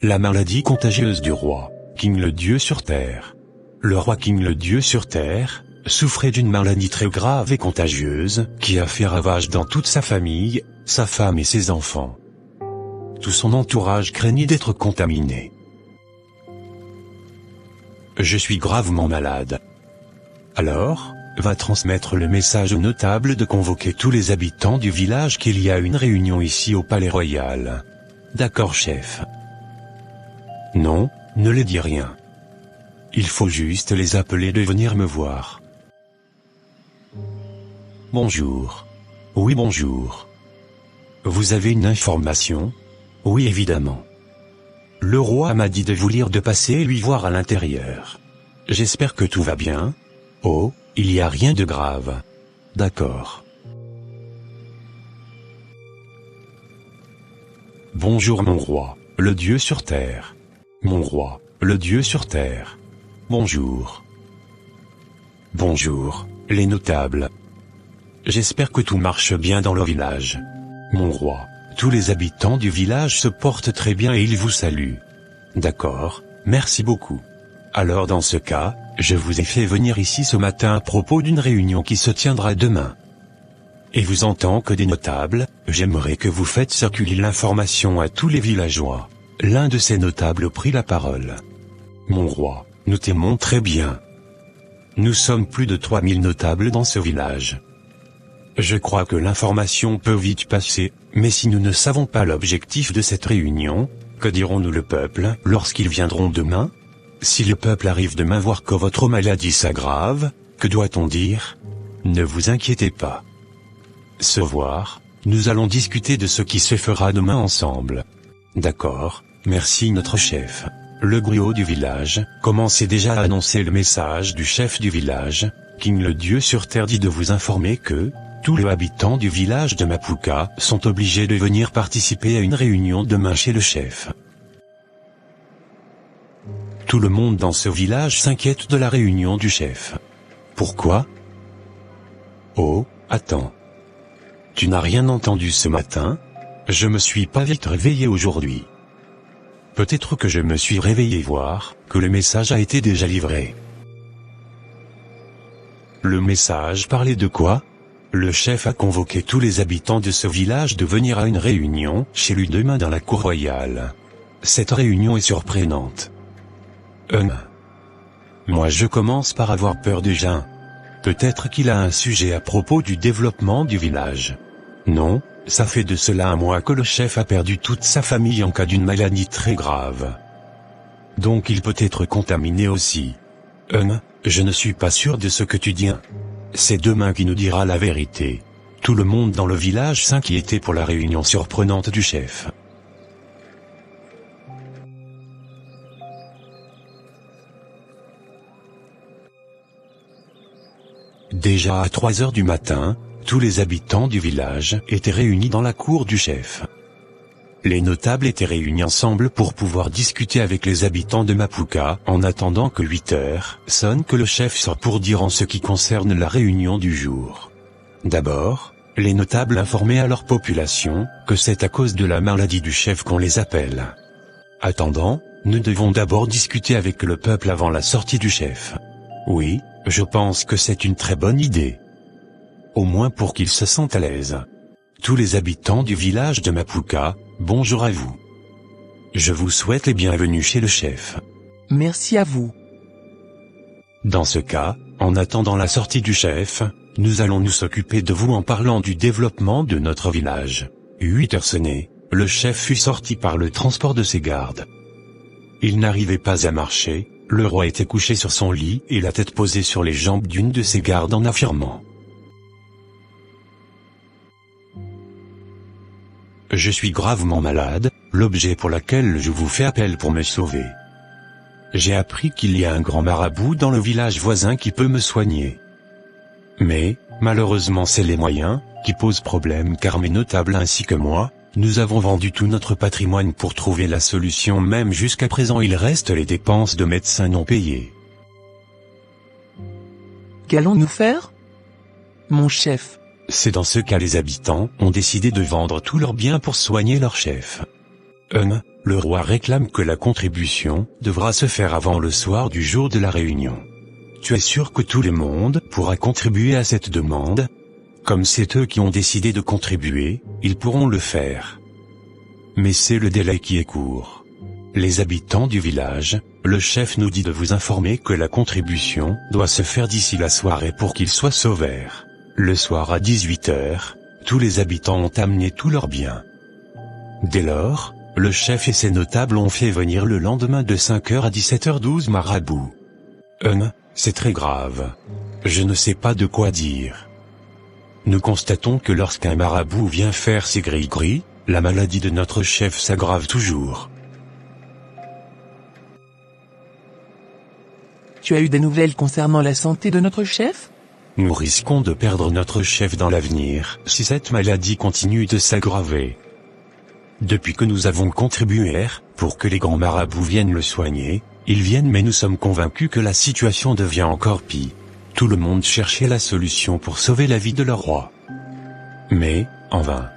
La maladie contagieuse du roi, King le dieu sur terre. Le roi King le dieu sur terre, souffrait d'une maladie très grave et contagieuse, qui a fait ravage dans toute sa famille, sa femme et ses enfants. Tout son entourage craignait d'être contaminé. Je suis gravement malade. Alors, va transmettre le message aux notables de convoquer tous les habitants du village qu'il y a une réunion ici au palais royal. D'accord, chef. Non, ne les dis rien. Il faut juste les appeler de venir me voir. Bonjour. Oui, bonjour. Vous avez une information? Oui, évidemment. Le roi m'a dit de vous lire de passer et lui voir à l'intérieur. J'espère que tout va bien. Oh, il n'y a rien de grave. D'accord. Bonjour mon roi, le dieu sur terre. Mon roi, le dieu sur terre. Bonjour. Bonjour, les notables. J'espère que tout marche bien dans le village. Mon roi, tous les habitants du village se portent très bien et ils vous saluent. D'accord, merci beaucoup. Alors dans ce cas, je vous ai fait venir ici ce matin à propos d'une réunion qui se tiendra demain. Et vous en tant que des notables, j'aimerais que vous faites circuler l'information à tous les villageois. L'un de ces notables prit la parole. Mon roi, nous t'aimons très bien. Nous sommes plus de 3000 notables dans ce village. Je crois que l'information peut vite passer, mais si nous ne savons pas l'objectif de cette réunion, que dirons-nous le peuple lorsqu'ils viendront demain? Si le peuple arrive demain voir que votre maladie s'aggrave, que doit-on dire? Ne vous inquiétez pas. Se voir, nous allons discuter de ce qui se fera demain ensemble. D'accord, merci notre chef. Le griot du village commençait déjà à annoncer le message du chef du village. King le dieu sur terre dit de vous informer que tous les habitants du village de Mapuka sont obligés de venir participer à une réunion demain chez le chef. Tout le monde dans ce village s'inquiète de la réunion du chef. Pourquoi? Oh, attends. Tu n'as rien entendu ce matin? Je me suis pas vite réveillé aujourd'hui. Peut-être que je me suis réveillé voir que le message a été déjà livré. Le message parlait de quoi? Le chef a convoqué tous les habitants de ce village de venir à une réunion chez lui demain dans la cour royale. Cette réunion est surprenante. Moi je commence par avoir peur déjà. Peut-être qu'il a un sujet à propos du développement du village. Non, ça fait de cela un mois que le chef a perdu toute sa famille en cas d'une maladie très grave. Donc il peut être contaminé aussi. Je ne suis pas sûr de ce que tu dis. C'est demain qui nous dira la vérité. Tout le monde dans le village s'inquiétait pour la réunion surprenante du chef. Déjà à 3 heures du matin, tous les habitants du village étaient réunis dans la cour du chef. Les notables étaient réunis ensemble pour pouvoir discuter avec les habitants de Mapuka en attendant que 8 heures sonne que le chef sort pour dire en ce qui concerne la réunion du jour. D'abord, les notables informaient à leur population que c'est à cause de la maladie du chef qu'on les appelle. Attendant, nous devons d'abord discuter avec le peuple avant la sortie du chef. Oui, je pense que c'est une très bonne idée. Au moins pour qu'ils se sentent à l'aise. Tous les habitants du village de Mapuka, bonjour à vous. Je vous souhaite les bienvenus chez le chef. Merci à vous. Dans ce cas, en attendant la sortie du chef, nous allons nous occuper de vous en parlant du développement de notre village. 8 heures sonnées, le chef fut sorti par le transport de ses gardes. Il n'arrivait pas à marcher, le roi était couché sur son lit et la tête posée sur les jambes d'une de ses gardes en affirmant. Je suis gravement malade, l'objet pour laquelle je vous fais appel pour me sauver. J'ai appris qu'il y a un grand marabout dans le village voisin qui peut me soigner. Mais, malheureusement c'est les moyens qui posent problème car mes notables ainsi que moi, nous avons vendu tout notre patrimoine pour trouver la solution même jusqu'à présent il reste les dépenses de médecins non payées. Qu'allons-nous faire? Mon chef. C'est dans ce cas les habitants ont décidé de vendre tous leurs biens pour soigner leur chef. Le roi réclame que la contribution devra se faire avant le soir du jour de la réunion. Tu es sûr que tout le monde pourra contribuer à cette demande? Comme c'est eux qui ont décidé de contribuer, ils pourront le faire. Mais c'est le délai qui est court. Les habitants du village, le chef nous dit de vous informer que la contribution doit se faire d'ici la soirée pour qu'ils soient sauvés. Le soir à 18h, tous les habitants ont amené tous leurs biens. Dès lors, le chef et ses notables ont fait venir le lendemain de 5h à 17h12 marabouts. C'est très grave. Je ne sais pas de quoi dire. Nous constatons que lorsqu'un marabout vient faire ses gris-gris, la maladie de notre chef s'aggrave toujours. Tu as eu des nouvelles concernant la santé de notre chef? Nous risquons de perdre notre chef dans l'avenir si cette maladie continue de s'aggraver. Depuis que nous avons contribué pour que les grands marabouts viennent le soigner, ils viennent mais nous sommes convaincus que la situation devient encore pire. Tout le monde cherchait la solution pour sauver la vie de leur roi. Mais, en vain.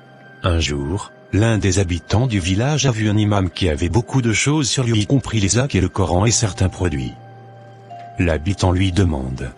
Un jour, l'un des habitants du village a vu un imam qui avait beaucoup de choses sur lui y compris les zacs et le Coran et certains produits. L'habitant lui demande: